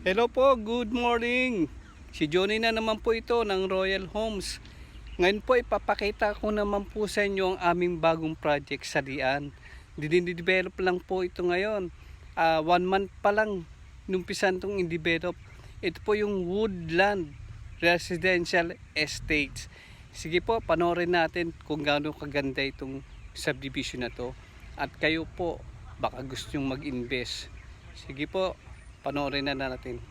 Hello po, good morning. Si Johnny na naman po ito ng Royal Homes. Ngayon po ipapakita ko naman po sa inyo ang aming bagong project sa Dian. Dinidevelop lang po ito ngayon. 1 month pa lang numpisan itong in-develop. Ito po yung Woodland Residential Estates. Sige po, panoorin natin kung gaano kaganda itong subdivision na to. At kayo po, baka gusto nyong mag-invest. Sige po, panoorin na natin.